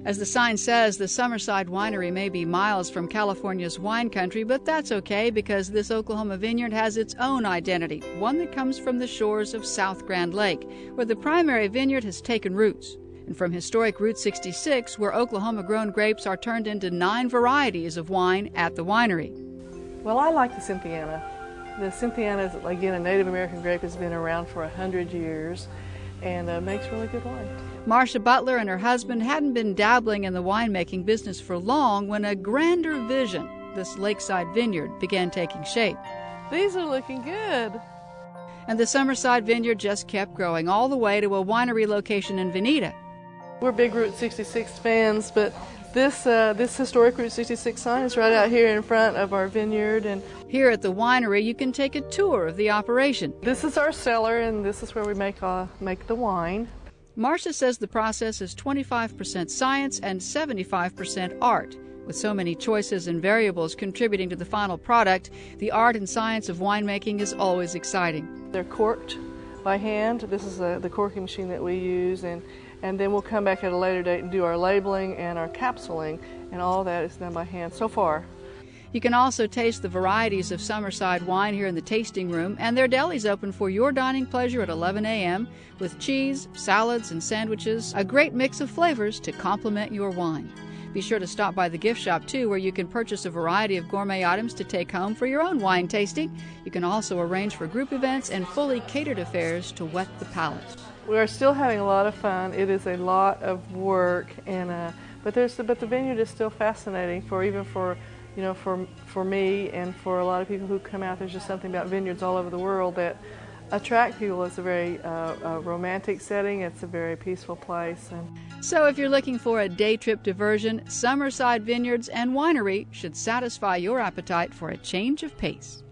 As the sign says, the Summerside Winery may be miles from California's wine country, but that's okay because this Oklahoma vineyard has its own identity, one that comes from the shores of South Grand Lake, where the primary vineyard has taken roots. And from historic Route 66, where Oklahoma-grown grapes are turned into 9 varieties of wine at the winery. Well, I like the Cynthiana. The Cynthiana is, again, a Native American grape that's been around for 100 years and makes really good wine. Marcia Butler and her husband hadn't been dabbling in the winemaking business for long when a grander vision, this lakeside vineyard, began taking shape. These are looking good. And the Summerside vineyard just kept growing all the way to a winery location in Vinita. We're big Route 66 fans, but this historic Route 66 sign is right out here in front of our vineyard. And here at the winery, you can take a tour of the operation. This is our cellar, and this is where we make the wine. Marcia says the process is 25% science and 75% art. With so many choices and variables contributing to the final product, the art and science of winemaking is always exciting. They're corked by hand. This is the corking machine that we use, and then we'll come back at a later date and do our labeling and our capsuling, and all that is done by hand so far. You can also taste the varieties of Summerside wine here in the tasting room, and their deli's open for your dining pleasure at 11 a.m. with cheese, salads, and sandwiches, a great mix of flavors to complement your wine. Be sure to stop by the gift shop, too, where you can purchase a variety of gourmet items to take home for your own wine tasting. You can also arrange for group events and fully catered affairs to whet the palate. We are still having a lot of fun. It is a lot of work, but the vineyard is still fascinating for me and for a lot of people who come out. There's just something about vineyards all over the world that attract people. It's a very romantic setting. It's a very peaceful place. So if you're looking for a day trip diversion, Summerside Vineyards and Winery should satisfy your appetite for a change of pace.